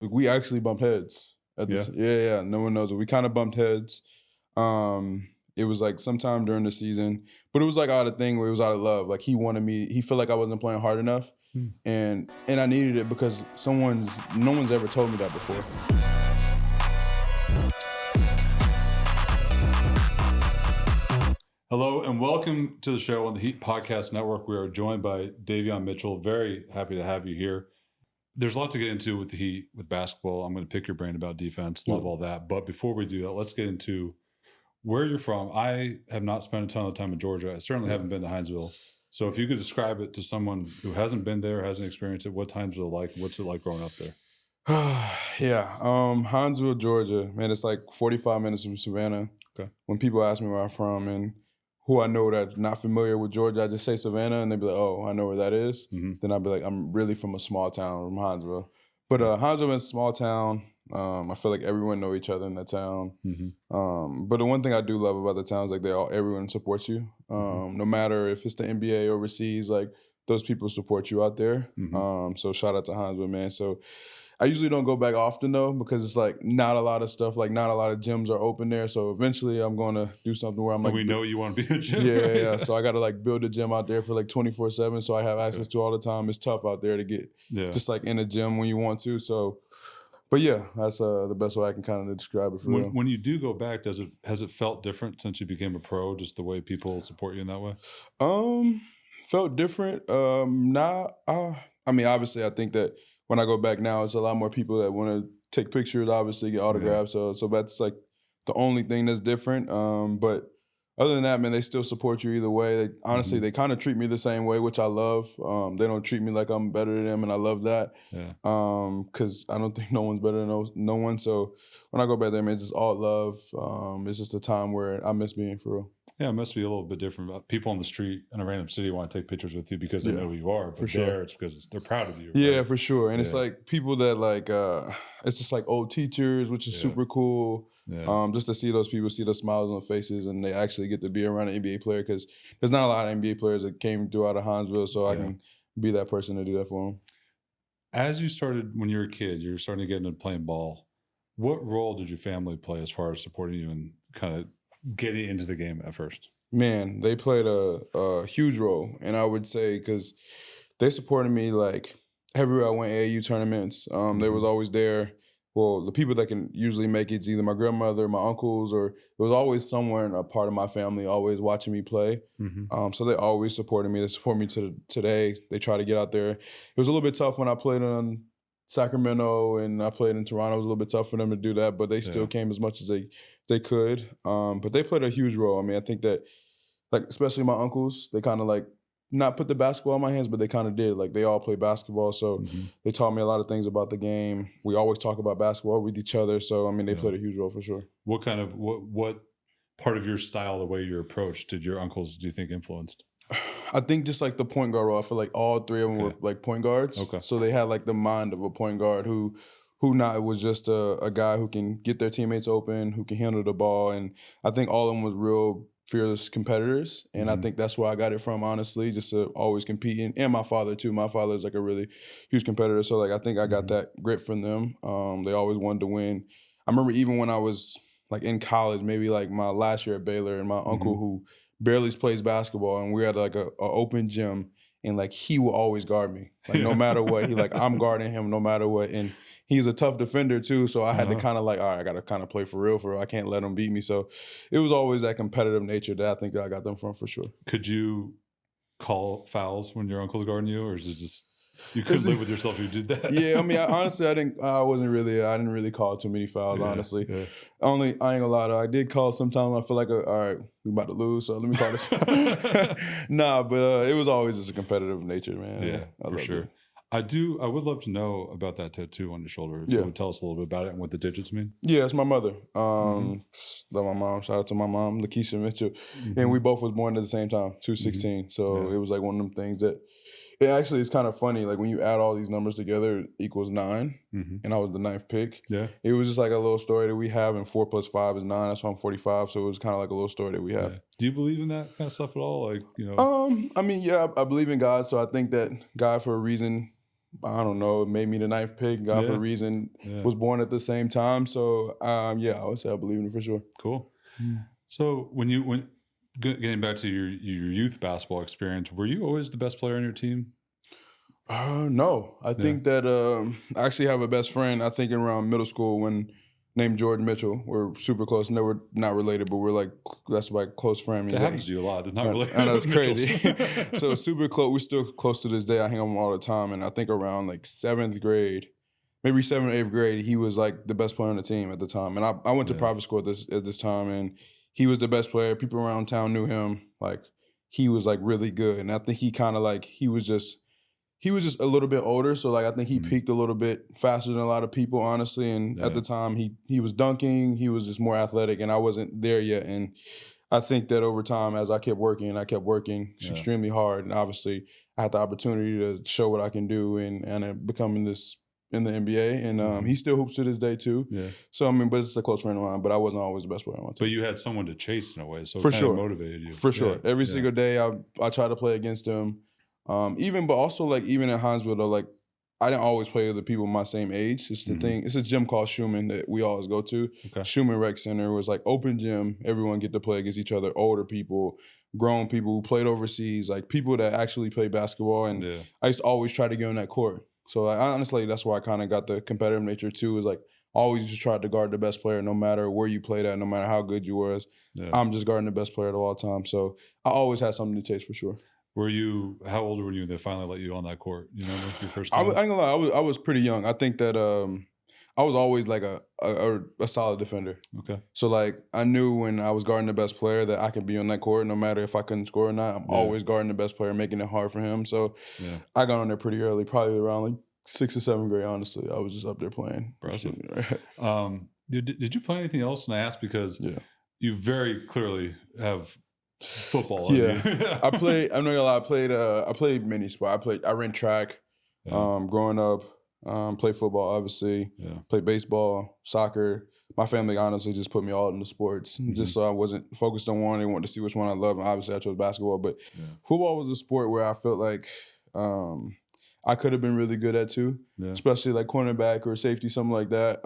We actually bumped heads at this. Yeah. No one knows it. We kind of bumped heads. It was like sometime during the season, but it was like out of thing where it was out of love. Like he wanted me. He felt like I wasn't playing hard enough, and I needed it because no one's ever told me that before. Hello and welcome to the show on the Heat Podcast Network. We are joined by Davion Mitchell. Very happy to have you here. There's a lot to get into with the Heat, with basketball. I'm going to pick your brain about defense, love all that. But before we do that, let's get into where you're from. I have not spent a ton of time in Georgia. I certainly haven't been to Hinesville. So if you could describe it to someone who hasn't been there, hasn't experienced it, what's Hinesville like? What's it like growing up there? Hinesville, Georgia, man, it's like 45 minutes from Savannah. Okay. When people ask me where I'm from and who I know that's not familiar with Georgia, I just say Savannah, and they be like, "Oh, I know where that is." Then I'll be like, "I'm really from a small town, from Hinesville." But Hinesville is a small town. I feel like everyone know each other in that town. But the one thing I do love about the town is like everyone supports you. No matter if it's the NBA overseas, like those people support you out there. So shout out to Hinesville, man. So I usually don't go back often though, because it's like not a lot of stuff, like not a lot of gyms are open there. So eventually I'm going to do something where I'm like, we know you want to be in a gym. Yeah. So I got to like build a gym out there for like 24/7. So I have access to all the time. It's tough out there to get just like in a gym when you want to. So, but yeah, that's the best way I can kind of describe it for real. When you do go back, has it felt different since you became a pro, just the way people support you in that way? Felt different. I mean, obviously I think that when I go back now, it's a lot more people that want to take pictures, obviously get autographs. So that's like the only thing that's different. But other than that, man, they still support you either way. Honestly, they kind of treat me the same way, which I love. They don't treat me like I'm better than them, and I love that. Because I don't think no one's better than no one. So when I go back there, man, it's just all love. It's just a time where I miss being, for real. Yeah, it must be a little bit different. People on the street in a random city want to take pictures with you because they know who you are. But for sure. It's because they're proud of you. Yeah, right? For sure. And it's like people that like, it's just like old teachers, which is super cool. Just to see those people, see the smiles on their faces, and they actually get to be around an NBA player, because there's not a lot of NBA players that came through out of Hinesville, so I can be that person to do that for them. As you started, when you were a kid, you were starting to get into playing ball. What role did your family play as far as supporting you and kind of getting into the game at first? Man, they played a huge role, and I would say because they supported me like everywhere I went, AAU tournaments. They was always there. Well, the people that can usually make it's either my grandmother, my uncles, or it was always somewhere in a part of my family always watching me play. So they always supported me. They support me to today. They try to get out there. It was a little bit tough when I played in Sacramento and I played in Toronto. It was a little bit tough for them to do that, but they still came as much as they could. But they played a huge role. I mean, I think that, like, especially my uncles, they kind of like not put the basketball in my hands, but they kind of did. Like, they all play basketball, so they taught me a lot of things about the game. We always talk about basketball with each other, so I mean, they played a huge role for sure. What kind of what part of your style, the way you approach, did your uncles, do you think, influenced? I think just like the point guard role. I feel like all three of them were like point guards. So they had like the mind of a point guard who not was just a guy who can get their teammates open, who can handle the ball, and I think all of them was real fearless competitors, and I think that's where I got it from, honestly, just to always compete. And my father too. My father is like a really huge competitor, so like I think I got that grit from them. They always wanted to win. I remember even when I was like in college, maybe like my last year at Baylor, and my uncle who barely plays basketball, and we had like a open gym, and like he will always guard me, like no matter what. He like, I'm guarding him no matter what, and he's a tough defender too, so I had to kind of like, all right, I got to kind of play for real. I can't let him beat me. So it was always that competitive nature that I think I got them from, for sure. Could you call fouls when your uncle's guarding you, or is it just you couldn't live with yourself if you did that? Yeah, I mean, honestly, I didn't really call too many fouls, honestly. I ain't gonna lie though, I did call sometimes. I feel like, all right, we about to lose, so let me call this. Nah, but it was always just a competitive nature, man. Yeah, for sure. I would love to know about that tattoo on your shoulder. If you would tell us a little bit about it and what the digits mean. Yeah, it's my mother. Love my mom. Shout out to my mom, Davion Mitchell. And we both was born at the same time, 2/16. So it was like one of them things that, it actually is kind of funny. Like when you add all these numbers together, it equals 9. And I was the 9th pick. It was just like a little story that we have, and 4 + 5 is 9. That's why I'm 45. So it was kind of like a little story that we have. Do you believe in that kind of stuff at all? Like, you know? I mean, yeah, I believe in God. So I think that God, for a reason, I don't know, it made me the 9th pick. God for a reason was born at the same time. So yeah, I would say I believe in it for sure. Cool. So when getting back to your youth basketball experience, were you always the best player on your team? No, I think that I actually have a best friend. I think around middle school named Davion Mitchell. We're super close. And we're not related, but we're like that's like close friend. That happens to you a lot. They're not related. I know it's crazy. So super close. We're still close to this day. I hang out with him all the time. And I think around like 7th grade, maybe 7th or 8th grade, he was like the best player on the team at the time. And I went to private school at this time, and he was the best player. People around town knew him. Like he was like really good. And I think he kind of like he was just a little bit older, so like I think he peaked a little bit faster than a lot of people, honestly. And at the time, he was dunking, he was just more athletic, and I wasn't there yet. And I think that over time, as I kept working extremely hard, and obviously I had the opportunity to show what I can do and becoming this in the NBA. And he still hoops to this day too. Yeah. So I mean, but it's a close friend of mine. But I wasn't always the best player on my team. But you had someone to chase in a way, so it for kind sure of motivated you. For sure, every single day I try to play against him. But also like even at Hinesville though, like I didn't always play with the people my same age. It's the thing. It's a gym called Schumann that we always go to. Okay. Schumann Rec Center was like open gym. Everyone get to play against each other. Older people, grown people who played overseas, like people that actually play basketball. And I used to always try to get on that court. So like, honestly, that's why I kind of got the competitive nature too. Is like always just tried to guard the best player, no matter where you played at, no matter how good you was. Yeah. I'm just guarding the best player of all time. So I always had something to chase for sure. How old were you when they finally let you on that court? You remember your first time? I ain't gonna lie, I was pretty young. I think that I was always like a solid defender. Okay. So like I knew when I was guarding the best player that I could be on that court no matter if I couldn't score or not. I'm always guarding the best player, making it hard for him. So I got on there pretty early, probably around like 6th or 7th grade, honestly. I was just up there playing. Impressive. Did you play anything else? And I asked because you very clearly have football. I played. I'm not gonna lie. I played many sports. I ran track. Growing up, played football. Obviously, played baseball, soccer. My family honestly just put me all into sports, just so I wasn't focused on one. They wanted to see which one I loved, and obviously I chose basketball. But football was a sport where I felt like I could have been really good at too, especially like cornerback or safety, something like that.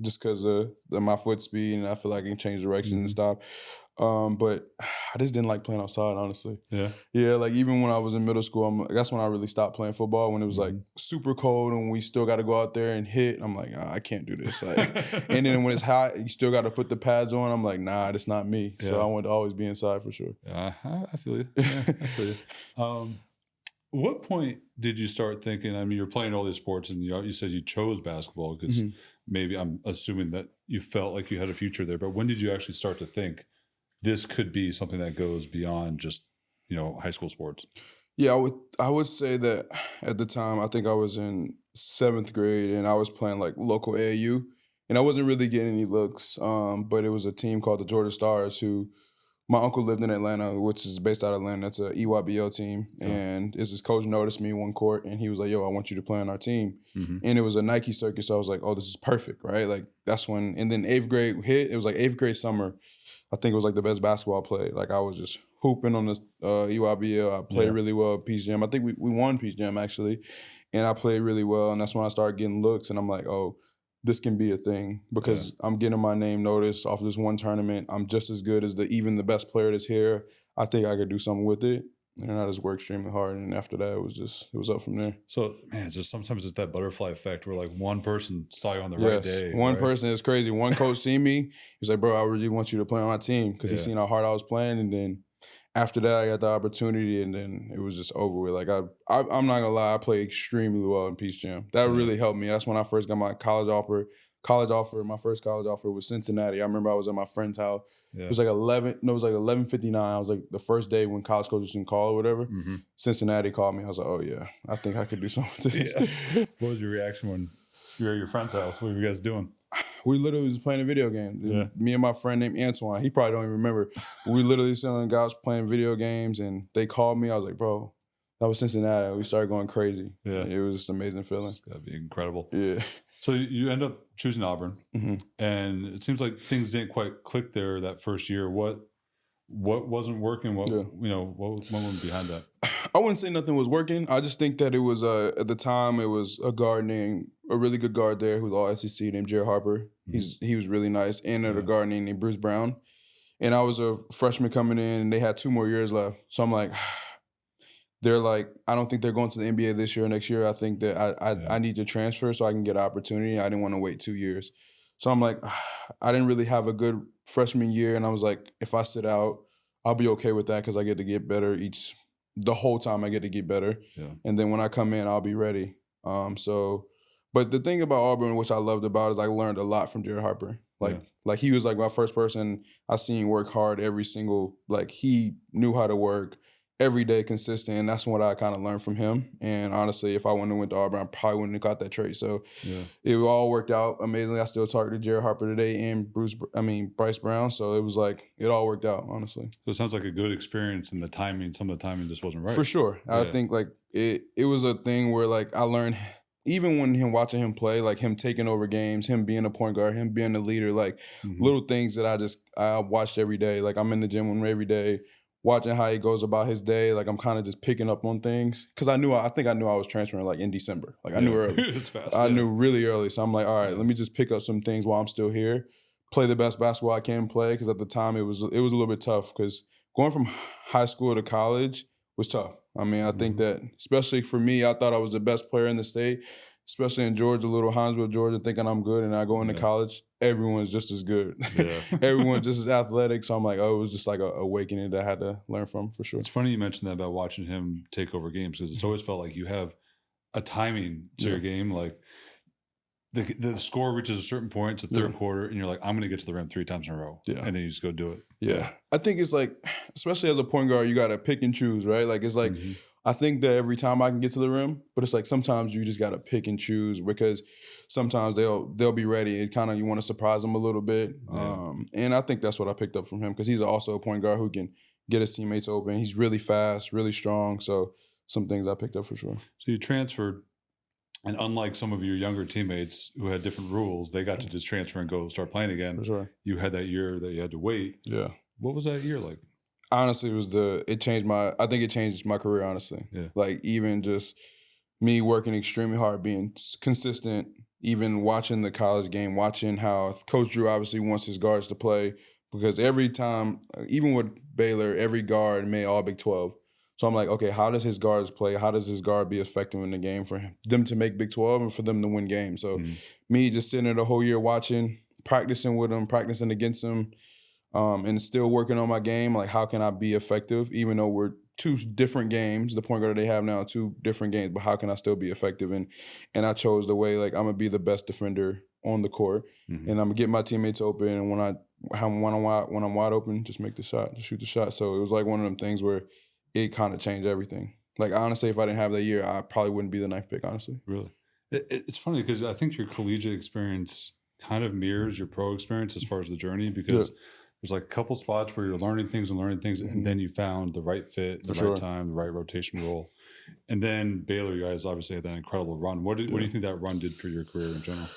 Just because of my foot speed, and I feel like I can change direction and stop. But I just didn't like playing outside, honestly. Yeah. Like even when I was in middle school, that's when I really stopped playing football. When it was like super cold and we still got to go out there and hit. I'm like, I can't do this. Like, and then when it's hot, you still got to put the pads on. I'm like, nah, that's not me. So I want to always be inside for sure. I feel you. I feel you. What point did you start thinking? I mean, you're playing all these sports, and you said you chose basketball because maybe I'm assuming that you felt like you had a future there. But when did you actually start to think this could be something that goes beyond just, high school sports? Yeah, I would say that at the time, I think I was in 7th grade and I was playing like local AAU, and I wasn't really getting any looks. But it was a team called the Georgia Stars who my uncle lived in Atlanta, which is based out of Atlanta. It's a EYBL team. And this coach noticed me one court and he was like, yo, I want you to play on our team. And it was a Nike circuit. So I was like, oh, this is perfect, right? Like that's when, and then 8th grade hit. It was like 8th grade summer. I think it was like the best basketball I played. Like I was just hooping on the EYBL. I played really well at Peace Jam. I think we won Peace Jam actually. And I played really well. And that's when I started getting looks. And I'm like, oh, this can be a thing because I'm getting my name noticed off of this one tournament. I'm just as good as even the best player that's here. I think I could do something with it. And I just worked extremely hard. And after that, it was up from there. So, man, just sometimes it's that butterfly effect where like one person saw you on the right day. One person is crazy. One coach seen me. He's like, bro, I really want you to play on my team because he seen how hard I was playing. And then after that, I got the opportunity, and then it was just over with. Like I'm not gonna lie, I played extremely well in Peace Jam. That really helped me. That's when I first got my college offer. My first college offer was Cincinnati. I remember I was at my friend's house. It was like 11:59. I was like the first day when college coaches didn't call or whatever. Cincinnati called me. I was like, oh yeah, I think I could do something with this. What was your reaction when you were at your friend's house? What were you guys doing? We literally was playing a video game. Me and my friend named Antoine, he probably don't even remember. We literally sitting on the couch playing video games, and they called me. I was like, bro, that was Cincinnati. We started going crazy. Yeah. It was just an amazing feeling. It's gotta be incredible. Yeah. So you end up choosing Auburn, and it seems like things didn't quite click there that first year. What What wasn't working? What what went behind that? I wouldn't say nothing was working. I just think that it was at the time it was a really good guard there who's all SEC named Jared Harper. He was really nice, and a guard named Bruce Brown. And I was a freshman coming in, and they had 2 more years left. So I'm like, they're like, I don't think they're going to the NBA this year or next year. I think that I need to transfer so I can get an opportunity. I didn't want to wait 2 years. So I'm like, I didn't really have a good freshman year, and I was like, if I sit out, I'll be okay with that because I get to get better the whole time I get to get better. Yeah. And then when I come in, I'll be ready. But the thing about Auburn, which I loved about, is I learned a lot from Jared Harper. Like he was like my first person I seen work hard every single, like he knew how to work every day consistent, and that's what I kind of learned from him. And honestly, if I wouldn't have went to Auburn, I probably wouldn't have got that trade. So it all worked out amazingly. I still targeted Jared Harper today and Bryce Brown. So it was like, it all worked out, honestly. So it sounds like a good experience, and some of the timing just wasn't right. For sure. I think like it was a thing where like I learned, even when watching him play, like him taking over games, him being a point guard, him being a leader, like little things that I watched every day. Like I'm in the gym with him every day, watching how he goes about his day. Like I'm kind of just picking up on things because I think I knew I was transferring like in December. Like I knew early. It's fast. I knew really early. So I'm like, all right, let me just pick up some things while I'm still here, play the best basketball I can play. Because at the time it was a little bit tough because going from high school to college was tough. I mean, I think that, especially for me, I thought I was the best player in the state, especially in Georgia, little Hinesville, Georgia, thinking I'm good, and I go into college, everyone's just as good. Yeah. Everyone's just as athletic. So I'm like, oh, it was just like an awakening that I had to learn from, for sure. It's funny you mentioned that about watching him take over games, because it's always felt like you have a timing to your game. Like the score reaches a certain point, it's the third quarter, and you're like, I'm going to get to the rim 3 times in a row. Yeah. And then you just go do it. Yeah. I think it's like, especially as a point guard, you got to pick and choose, right? Like it's like, I think that every time I can get to the rim, but it's like sometimes you just got to pick and choose because sometimes they'll be ready. It kind of, you want to surprise them a little bit. Yeah. And I think that's what I picked up from him because he's also a point guard who can get his teammates open. He's really fast, really strong. So some things I picked up for sure. So you transferred, and unlike some of your younger teammates who had different rules, they got to just transfer and go start playing again. For sure. You had that year that you had to wait. Yeah. What was that year like? Honestly, I think it changed my career, honestly. Yeah. Like even just me working extremely hard, being consistent, even watching the college game, watching how Coach Drew obviously wants his guards to play because every time, even with Baylor, every guard made all Big 12. So I'm like, okay, how does his guards play? How does his guard be effective in the game for them to make Big 12 and for them to win games? So me just sitting there the whole year watching, practicing with them, practicing against them, and still working on my game. Like, how can I be effective? Even though we're 2 different games, the point guard they have now, 2 different games, but how can I still be effective? And I chose the way, like, I'm going to be the best defender on the court, and I'm going to get my teammates open. And when I'm wide open, just make the shot, just shoot the shot. So it was like one of them things where it kind of changed everything. Like, honestly, if I didn't have that year, I probably wouldn't be the 9th pick, honestly. Really? It's funny because I think your collegiate experience kind of mirrors your pro experience as far as the journey because there's like a couple spots where you're learning things, and then you found the right fit, the right time, the right rotation role. And then Baylor, you guys obviously had that incredible run. What do you think that run did for your career in general?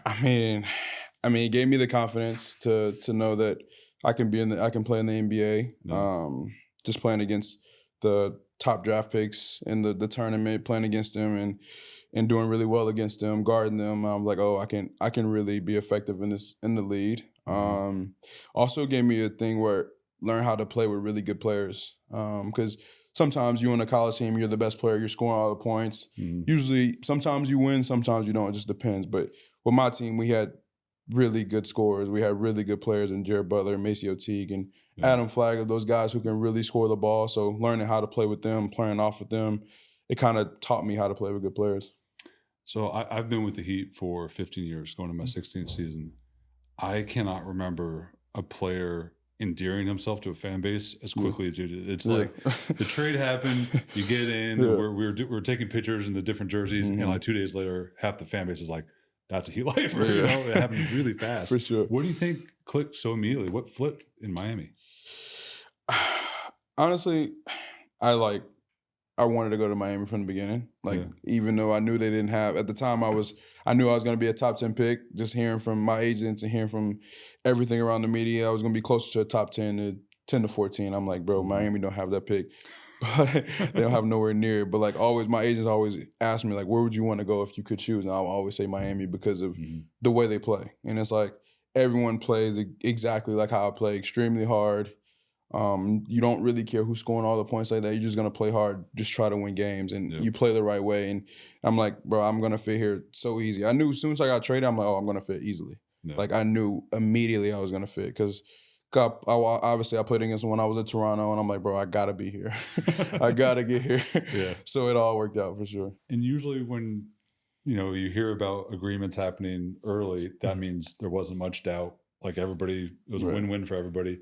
I mean, it gave me the confidence to know that I can play in the NBA. Yeah. Just playing against the top draft picks in the tournament, playing against them and doing really well against them, guarding them. I'm like, oh, I can really be effective in the lead. Also gave me a thing where learn how to play with really good players. Because sometimes you on a college team, you're the best player, you're scoring all the points. Usually, sometimes you win, sometimes you don't. It just depends. But with my team, we had really good scorers. We had really good players in Jared Butler, Maceo Teague, and Adam Flagler, those guys who can really score the ball. So learning how to play with them, playing off with them, it kind of taught me how to play with good players. So I've been with the Heat for 15 years, going to my 16th season. I cannot remember a player endearing himself to a fan base as quickly as you did. It's like the trade happened, you get in, we're taking pictures in the different jerseys, and like 2 days later, half the fan base is like, that's a Heat lifer. You know, it happened really fast. For sure. What do you think clicked so immediately? What flipped in Miami? Honestly, I wanted to go to Miami from the beginning. Even though I knew they didn't have, at the time I knew I was going to be a top 10 pick, just hearing from my agents and hearing from everything around the media, I was going to be closer to a top 10 10 to 14. I'm like, bro, Miami don't have that pick. But they don't have nowhere near. But like always, my agents always ask me like, where would you want to go if you could choose? And I'll always say Miami because of the way they play. And it's like everyone plays exactly like how I play, extremely hard. You don't really care who's scoring all the points like that. You're just gonna play hard, just try to win games, and you play the right way. And I'm like, bro, I'm gonna fit here so easy. I knew as soon as I got traded, I'm like, oh, I'm gonna fit easily. Like I knew immediately I was gonna fit because. Obviously, I played against him when I was at Toronto, and I'm like, bro, I gotta be here. I gotta get here. So it all worked out for sure. And usually, when you hear about agreements happening early, that means there wasn't much doubt. Like everybody, it was a win-win for everybody.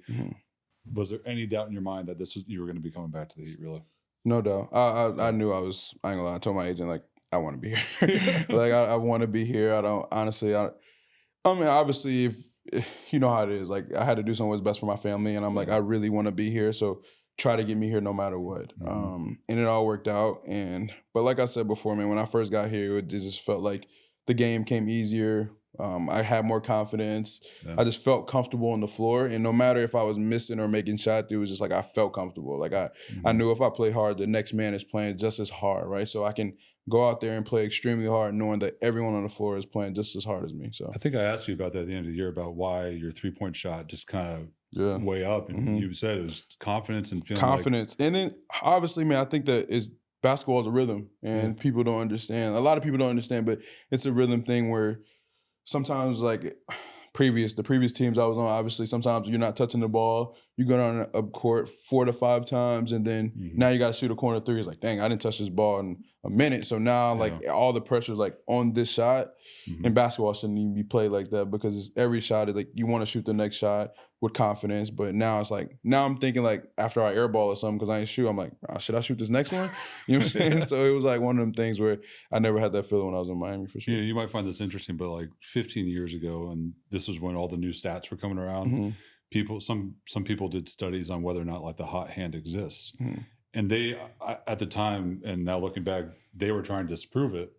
Was there any doubt in your mind that you were going to be coming back to the Heat? Really? No doubt. I knew I was. I ain't gonna lie. I told my agent like I want to be here. Like I want to be here. I don't honestly. I mean, obviously, if you know how it is, like I had to do something what's best for my family, and I'm like, I really want to be here, so try to get me here no matter what. And it all worked out. But like I said before, man, when I first got here, it just felt like the game came easier. I had more confidence. I just felt comfortable on the floor, and no matter if I was missing or making shots, it was just like I felt comfortable. Like I knew if I play hard, the next man is playing just as hard, right? So I can go out there and play extremely hard, knowing that everyone on the floor is playing just as hard as me. So I think I asked you about that at the end of the year about why your 3-point shot just kind of way up, and you said it was confidence and feeling confidence, and then obviously, man, I think that basketball is a rhythm, and people don't understand. A lot of people don't understand, but it's a rhythm thing where. Sometimes, like the previous teams I was on, obviously, sometimes you're not touching the ball. You go down a court 4 to 5 times, and then now you got to shoot a corner three. It's like, dang, I didn't touch this ball in a minute. So now, like, all the pressure's like on this shot. And basketball shouldn't even be played like that because every shot is like you want to shoot the next shot with confidence. But now it's like I'm thinking like after I airball or something because I ain't shoot, I'm like, should I shoot this next one? You know what I'm saying? So it was like one of them things where I never had that feeling when I was in Miami for sure. You might find this interesting, but like 15 years ago, and this is when all the new stats were coming around. Some people did studies on whether or not like the hot hand exists, and they at the time, and now looking back, they were trying to disprove it.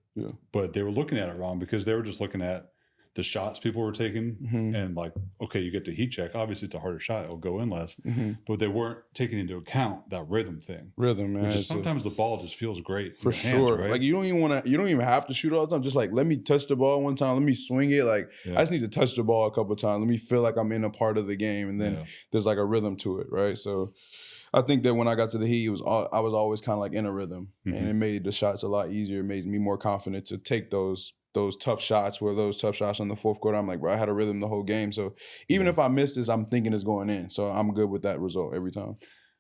But they were looking at it wrong because they were just looking at the shots people were taking and like, okay, you get the heat check. Obviously, it's a harder shot. It'll go in less. But they weren't taking into account that rhythm thing. Rhythm, man. Which is sometimes the ball just feels great. For sure. Hands, right? Like you don't even have to shoot all the time. Just like, let me touch the ball one time. Let me swing it. Like I just need to touch the ball a couple of times. Let me feel like I'm in a part of the game. And then there's like a rhythm to it, right? So I think that when I got to the Heat, I was always kind of like in a rhythm, and it made the shots a lot easier. It made me more confident to take those tough shots. Where those tough shots in the fourth quarter, I'm like, bro, I had a rhythm the whole game. So even if I miss this, I'm thinking it's going in. So I'm good with that result every time.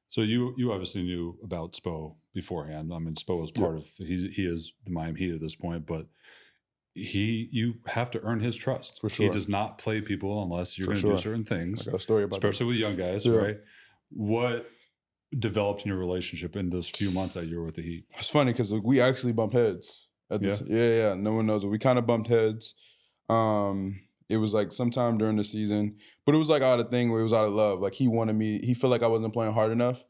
So you obviously knew about Spo beforehand. I mean, Spo was part of he is the Miami Heat at this point, but you have to earn his trust. For sure. He does not play people unless you're going to do certain things. I got a story about especially with young guys, right? What developed in your relationship in those few months that you were with the Heat? It's funny because we actually bumped heads. No one knows it. We kind of bumped heads. It was like sometime during the season, but it was like out of thing where it was out of love. Like he wanted me. He felt like I wasn't playing hard enough,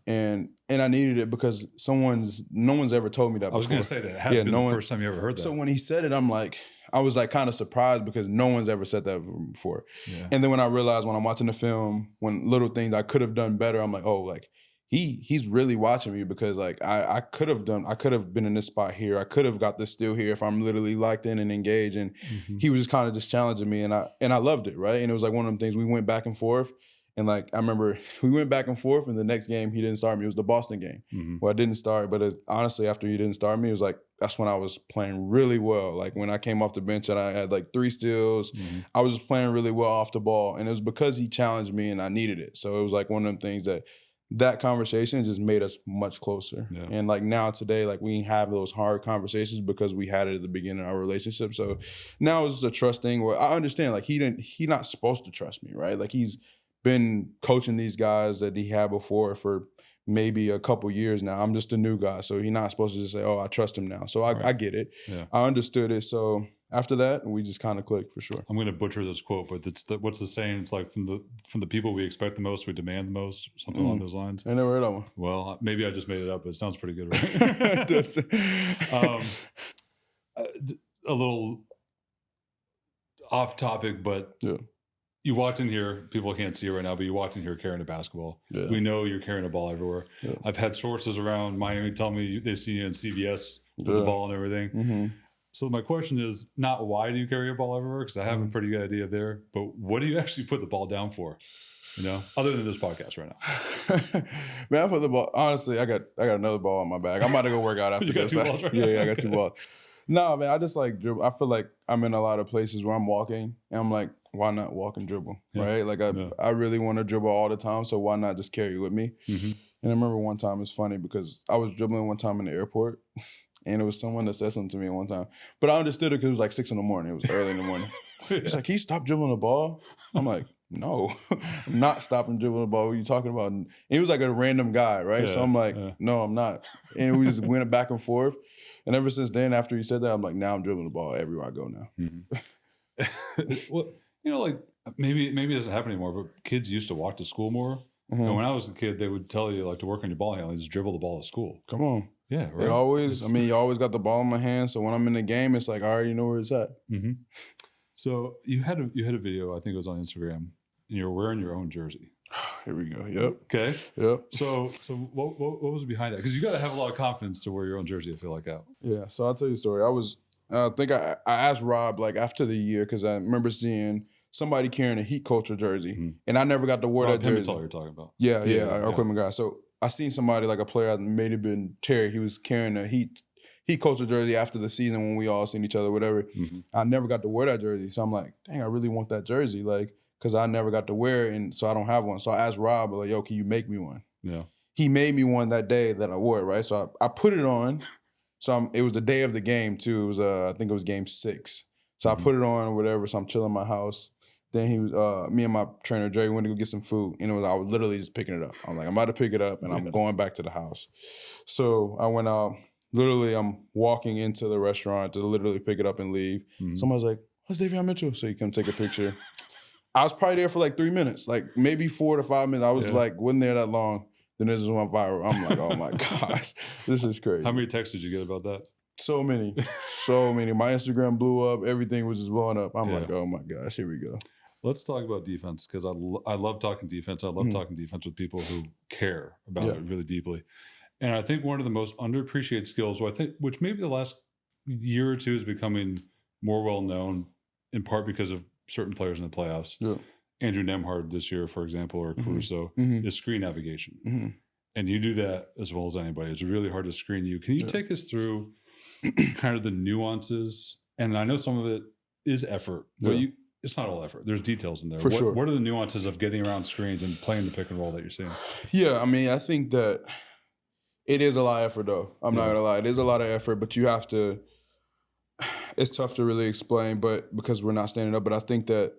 and I needed it because no one's ever told me that. I was going to say that. It hadn't been the first time you ever heard that. So when he said it, I was like kind of surprised because no one's ever said that before. And then when I realized when I'm watching the film, when little things I could have done better, I'm like, oh, like. He's really watching me because like I could have been in this spot here. I could have got this steal here if I'm literally locked in and engaged. And he was just kind of just challenging me, and I loved it, right? And it was like one of them things we went back and forth. And like I remember we went back and forth, and the next game he didn't start me. It was the Boston game. Well, I didn't start, but honestly, after he didn't start me, it was like that's when I was playing really well. Like when I came off the bench and I had like 3 steals, I was just playing really well off the ball, and it was because he challenged me and I needed it. So it was like one of them things that conversation just made us much closer. And like now today, like we have those hard conversations because we had it at the beginning of our relationship. So now it's a trust thing where I understand like he's not supposed to trust me, right? Like he's been coaching these guys that he had before for maybe a couple years now. I'm just a new guy. So he's not supposed to just say, oh, I trust him now. So I get it. I understood it. So after that, we just kind of clicked for sure. I'm going to butcher this quote, but what's the saying? It's like from the people we expect the most, we demand the most, something along those lines. I never heard that one. Well, maybe I just made it up, but it sounds pretty good, right? A little off topic, but you walked in here, people can't see it right now, but you walked in here carrying a basketball. Yeah. We know you're carrying a ball everywhere. Yeah. I've had sources around Miami tell me they see you in CBS with the ball and everything. Mm-hmm. So my question is not why do you carry a ball everywhere? Because I have a pretty good idea there, but what do you actually put the ball down for? You know, other than this podcast right now. Man, I put the ball, honestly, I got another ball on my bag. I'm about to go work out after this. Balls right now? Yeah, I got 2 balls. No, man, I just like dribble. I feel like I'm in a lot of places where I'm walking and I'm like, why not walk and dribble, right? Like I really want to dribble all the time, so why not just carry it with me? Mm-hmm. And I remember one time, it's funny because I was dribbling one time in the airport and it was someone that said something to me one time. But I understood it because it was like 6 in the morning. It was early in the morning. It's like, can you stop dribbling the ball? I'm like, no, I'm not stopping dribbling the ball. What are you talking about? And he was like a random guy, right? Yeah, so I'm like, no, I'm not. And we just went back and forth. And ever since then, after he said that, I'm like, now I'm dribbling the ball everywhere I go now. Mm-hmm. Well, you know, like maybe it doesn't happen anymore, but kids used to walk to school more. Mm-hmm. And when I was a kid, they would tell you like to work on your ball handling, just dribble the ball at school. Come on. Yeah, right. You always got the ball in my hand. So when I'm in the game, it's like, I already know where it's at. Mm-hmm. So you had a video, I think it was on Instagram, and you're wearing your own jersey. Here we go. Yep. Okay. Yep. So what was behind that? Because you got to have a lot of confidence to wear your own jersey. I feel like out. Yeah. So I'll tell you a story. I think I asked Rob like after the year because I remember seeing somebody carrying a Heat Culture jersey, and I never got to wear that jersey. You're talking about. Yeah, our equipment guy. So I seen somebody like a player, may have been Terry. He was carrying a Heat Culture jersey after the season when we all seen each other, whatever. Mm-hmm. I never got to wear that jersey, so I'm like, dang, I really want that jersey, like. Because I never got to wear it, and so I don't have one. So I asked Rob, like, yo, can you make me one? Yeah. He made me one that day that I wore it, right? So I put it on. So it was the day of the game, too. It was, I think it was game 6. So I put it on or whatever. So I'm chilling in my house. Then he was, me and my trainer, Jerry, went to go get some food. And I was literally just picking it up. I'm like, I'm about to pick it up, and I'm going back to the house. So I went out. Literally, I'm walking into the restaurant to literally pick it up and leave. Mm-hmm. Someone was like, what's Davion Mitchell? So he come take a picture. I was probably there for like 3 minutes, like maybe 4 to 5 minutes. I was like, wasn't there that long. Then this went viral. I'm like, oh my gosh, this is crazy. How many texts did you get about that? So many. My Instagram blew up. Everything was just blowing up. I'm like, oh my gosh, here we go. Let's talk about defense because I love talking defense. I love talking defense with people who care about it really deeply. And I think one of the most underappreciated skills, which maybe the last year or two is becoming more well known, in part because of certain players in the playoffs. Yeah. Andrew Nemhard this year, for example, or Caruso, is screen navigation. Mm-hmm. And you do that as well as anybody. It's really hard to screen you. Can you take us through kind of the nuances? And I know some of it is effort, but it's not all effort. There's details in there. For sure. What are the nuances of getting around screens and playing the pick and roll that you're seeing? Yeah, I mean, I think that it is a lot of effort, though. I'm not going to lie. It is a lot of effort, but you have to – it's tough to really explain, but because we're not standing up. But I think that,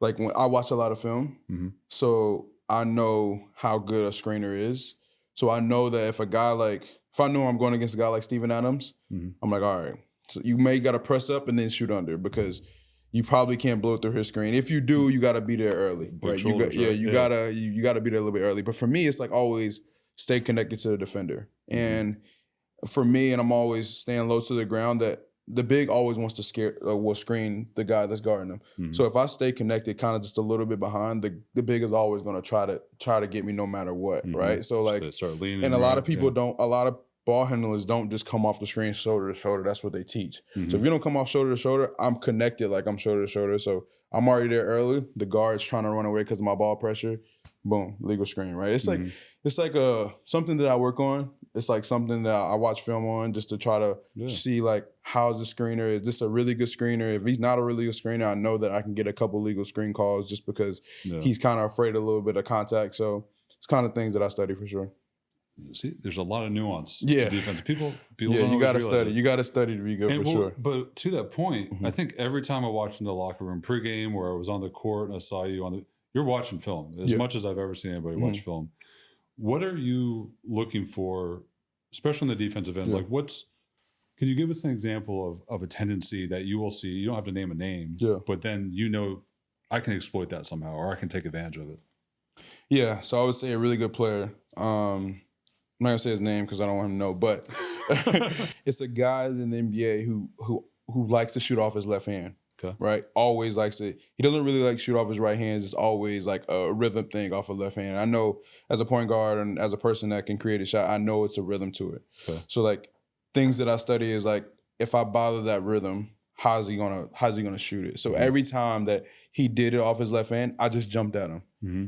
like, when I watch a lot of film, so I know how good a screener is. So I know that if I know I'm going against a guy like Steven Adams, I'm like, all right, so you may got to press up and then shoot under because you probably can't blow through his screen. If you do, you got to be there early. Right? You got to be there a little bit early. But for me, it's like always stay connected to the defender. And for me, and I'm always staying low to the ground, that the big always wants to will screen the guy that's guarding them. Mm-hmm. So if I stay connected, kind of just a little bit behind, the big is always going to try to get me no matter what, right? So like, start leaning, and a lot of people a lot of ball handlers don't just come off the screen shoulder to shoulder. That's what they teach. Mm-hmm. So if you don't come off shoulder to shoulder, I'm connected like I'm shoulder to shoulder. So I'm already there early. The guard's trying to run away because of my ball pressure. Boom, legal screen, right? It's like something that I work on. It's like something that I watch film on just to try to see like how's the screener. Is this a really good screener? If he's not a really good screener, I know that I can get a couple legal screen calls just because he's kind of afraid of a little bit of contact. So it's kind of things that I study for sure. See, there's a lot of nuance to defense. People you got to study. You got to study to be good sure. But to that point, I think every time I watched in the locker room pregame or I was on the court and I saw you you're watching film as much as I've ever seen anybody watch film. What are you looking for, especially on the defensive end? Like can you give us an example of a tendency that you will see? You don't have to name a name, but then I can exploit that somehow or I can take advantage of it. Yeah, so I would say a really good player. I'm not going to say his name because I don't want him to know, but it's a guy in the NBA who likes to shoot off his left hand. Okay. Right? Always likes it. He doesn't really like shoot off his right hands. It's always like a rhythm thing off of left hand. I know as a point guard and as a person that can create a shot, I know it's a rhythm to it. Okay. So like things that I study is like if I bother that rhythm, how's he gonna shoot it? So every time that he did it off his left hand, I just jumped at him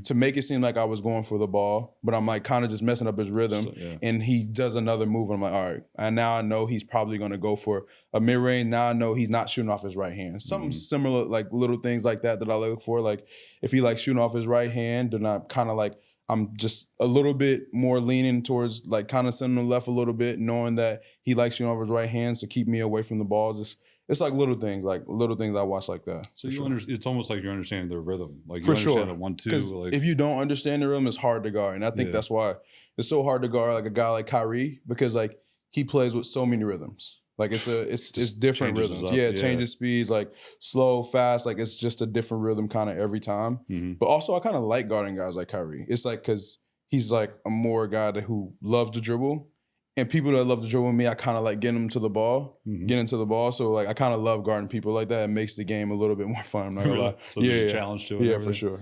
to make it seem like I was going for the ball, but I'm like kind of just messing up his rhythm. And he does another move, and I'm like, all right. And now I know he's probably gonna go for a mid range. Now I know he's not shooting off his right hand. Something similar, like little things like that I look for. Like if he likes shooting off his right hand, then I'm kind of like I'm just a little bit more leaning towards like kind of sending him left a little bit, knowing that he likes shooting off his right hand to keep me away from the balls. It's like little things I watch like that. So it's almost like you're understanding the rhythm. Like you for understand sure. the 1-2. Like if you don't understand the rhythm, it's hard to guard. And I think that's why it's so hard to guard like a guy like Kyrie, because like he plays with so many rhythms. Like it's different rhythms. It changes speeds, like slow, fast. Like it's just a different rhythm kind of every time. But also I kind of like guarding guys like Kyrie. It's like because he's like a more guy who loves to dribble. And people that love to dribble with me, I kind of like getting them to the ball, getting to the ball. So like I kind of love guarding people like that. It makes the game a little bit more fun. I'm not gonna lie. So there's a challenge to it. Yeah, for sure.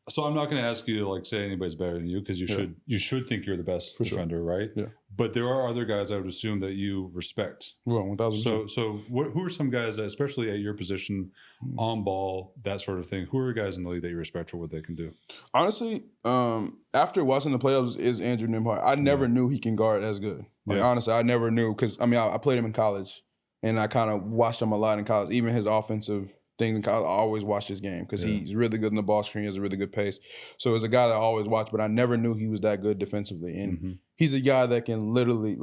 So I'm not going to ask you to like say anybody's better than you, because you should think you're the best defender, right? Yeah. But there are other guys I would assume that you respect. Well, 1,000%. So who are some guys that, especially at your position, on ball, that sort of thing? Who are guys in the league that you respect for what they can do? Honestly, after watching the playoffs, is Andrew Nembhard. I never knew he can guard as good. Like honestly, I never knew, because I mean I played him in college, and I kind of watched him a lot in college. Even his offensive things in college, I always watched his game because he's really good in the ball screen. He has a really good pace. So it's a guy that I always watched, but I never knew he was that good defensively. And he's a guy that can literally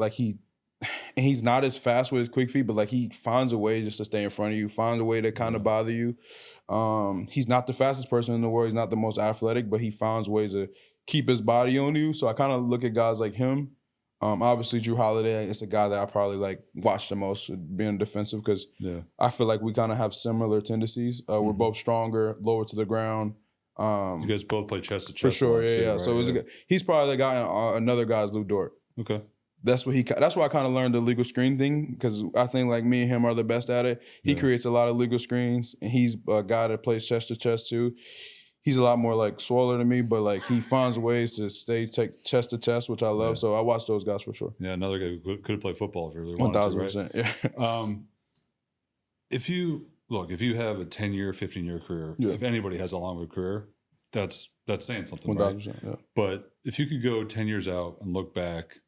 he's not as fast with his quick feet, but like he finds a way just to stay in front of you, finds a way to kind of bother you. He's not the fastest person in the world. He's not the most athletic, but he finds ways to keep his body on you. So I kind of look at guys like him. Obviously, Drew Holiday is a guy that I probably like watch the most being defensive, because I feel like we kind of have similar tendencies. We're both stronger, lower to the ground. You guys both play chest to chest. For sure, yeah. Right? So he's probably the guy. Another guy is Lou Dort. Okay. That's why I kind of learned the legal screen thing, because I think like me and him are the best at it. He creates a lot of legal screens, and he's a guy that plays chest to chest too. He's a lot more like swoller than me, but like he finds ways to take chest to chest, which I love. So I watch those guys for sure. Yeah, another guy who could have played football if he really wanted to, right? 1,000%. Yeah. If you have a 10-year, 15-year career, if anybody has a longer career, that's saying something, 1,000%, right? Yeah. But if you could go 10 years out and look back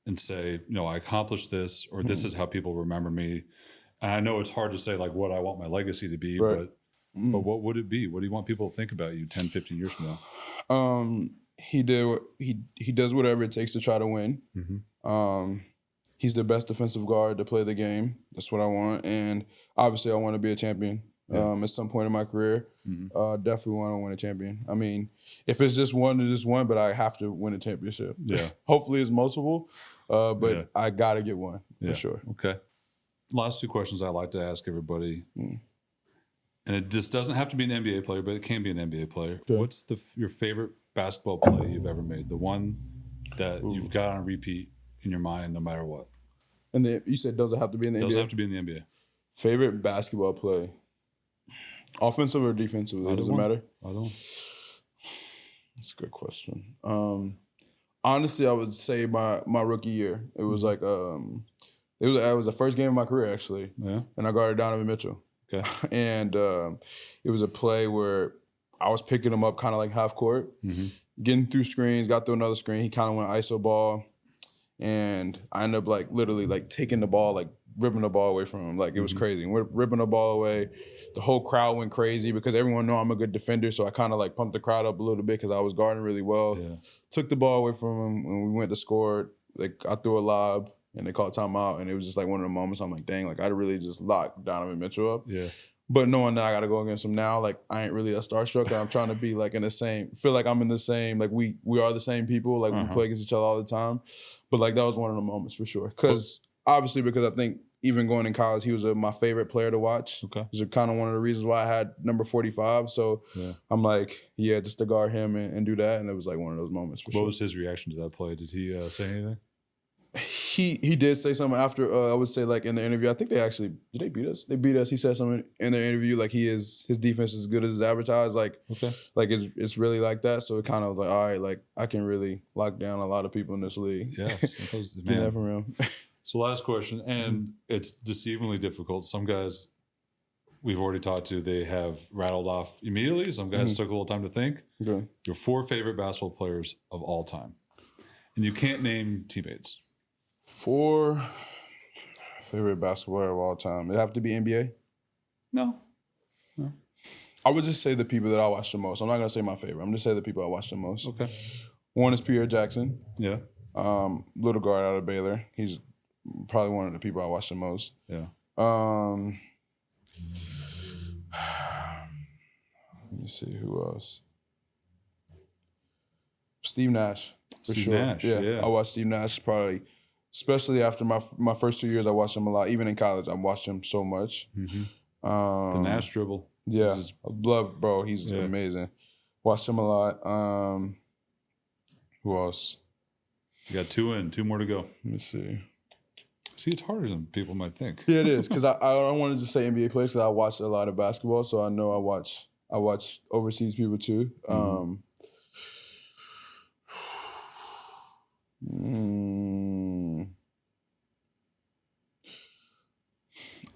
and say, I accomplished this, or this is how people remember me. And I know it's hard to say like what I want my legacy to be, but what would it be? What do you want people to think about you 10, 15 years from now? He does whatever it takes to try to win. He's the best defensive guard to play the game. That's what I want. And obviously I want to be a champion at some point in my career. Definitely want to win a champion. I mean, if it's just one, it's just one, but I have to win a championship. Yeah. Hopefully it's multiple, but I got to get one for sure. Okay. Last two questions I like to ask everybody. And this doesn't have to be an NBA player, but it can be an NBA player. Okay. What's your favorite basketball play you've ever made? The one that you've got on repeat in your mind no matter what. And you said doesn't have to be in the NBA? Doesn't have to be in the NBA. Favorite basketball play? Offensive or defensive? It doesn't matter? That's a good question. Honestly, I would say my rookie year. It was like it was the first game of my career actually. Yeah. And I guarded Davion Mitchell. Okay. And it was a play where I was picking him up kind of like half court, getting through screens, got through another screen. He kind of went ISO ball, and I ended up like literally like taking the ball, like ripping the ball away from him. Like it was crazy. We're ripping the ball away. The whole crowd went crazy because everyone knew I'm a good defender. So I kind of like pumped the crowd up a little bit because I was guarding really well. Yeah. Took the ball away from him when we went to score. Like I threw a lob. And they called timeout, and it was just like one of the moments I'm like, dang, like I really just locked Donovan Mitchell up. Yeah. But knowing that I got to go against him now, like I ain't really a starstruck. I'm trying to be like feel like I'm in the same, like we are the same people. Like we play against each other all the time. But like that was one of the moments for sure. Because I think even going in college, he was my favorite player to watch. Okay. It was kind of one of the reasons why I had number 45. So I'm like, just to guard him and do that. And it was like one of those moments for sure. What was his reaction to that play? Did he say anything? he did say something after, I would say, like, in the interview. I think did they beat us? They beat us. He said something in the interview, like, his defense is as good as it's advertised. Like, like it's really like that. So it kind of was like, all right, like, I can really lock down a lot of people in this league. Yeah, man. That from him. So last question, and it's deceivingly difficult. Some guys we've already talked to, they have rattled off immediately. Some guys took a little time to think. Okay. Your 4 favorite basketball players of all time. And you can't name teammates. 4 favorite basketball player of all time. It have to be NBA? No. I would just say the people that I watch the most. I'm not gonna say my favorite. I'm just saying the people I watch the most. Okay. One is Pierre Jackson. Yeah. Little guard out of Baylor. He's probably one of the people I watch the most. Yeah. Let me see who else. Steve Nash. For Steve sure. Nash, yeah. I watched Steve Nash probably, especially after my first 2 years, I watched him a lot. Even in college, I watched him so much. The Nash dribble. Yeah. I love, bro. He's amazing. Watched him a lot. Who else? You got 2 in, 2 more to go. Let me see. See, it's harder than people might think. Yeah, it is. Because I don't want to just say NBA players because I watch a lot of basketball. So I know I watch overseas people too. I'm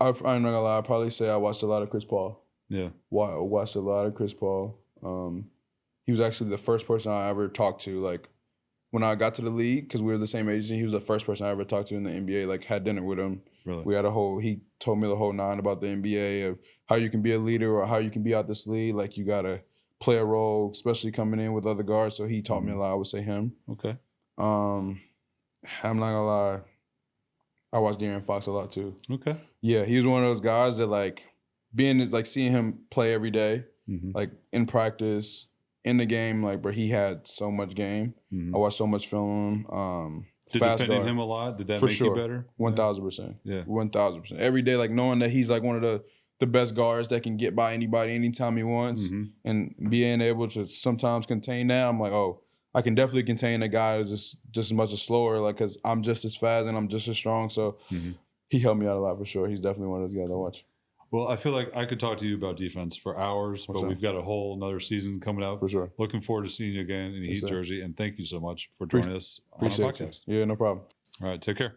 not gonna lie. I'd probably say I watched a lot of Chris Paul. Yeah. Watched a lot of Chris Paul. He was actually the first person I ever talked to, like, when I got to the league, because we were the same agency. He was the first person I ever talked to in the NBA, like, had dinner with him. Really? We had he told me the whole 9 about the NBA, of how you can be a leader or how you can be out this league. Like, you got to play a role, especially coming in with other guards. So he taught me a lot. I would say him. Okay. I'm not gonna lie. I watched De'Aaron Fox a lot too. Okay. Yeah, he was one of those guys that, like, seeing him play every day, like, in practice, in the game, like, bro, he had so much game. I watched so much film. Did defending him a lot? Did that make you better? 1,000%. Yeah. 1,000%. Every day, like, knowing that he's, like, one of the best guards that can get by anybody anytime he wants, and being able to sometimes contain that, I'm like, oh, I can definitely contain a guy who's just as much as slower, like, because I'm just as fast and I'm just as strong. So he helped me out a lot for sure. He's definitely one of those guys I watch. Well, I feel like I could talk to you about defense for hours, but we've got a whole another season coming out. For sure. Looking forward to seeing you again in the Heat jersey, and thank you so much for joining us on our podcast. Yeah, no problem. All right, take care.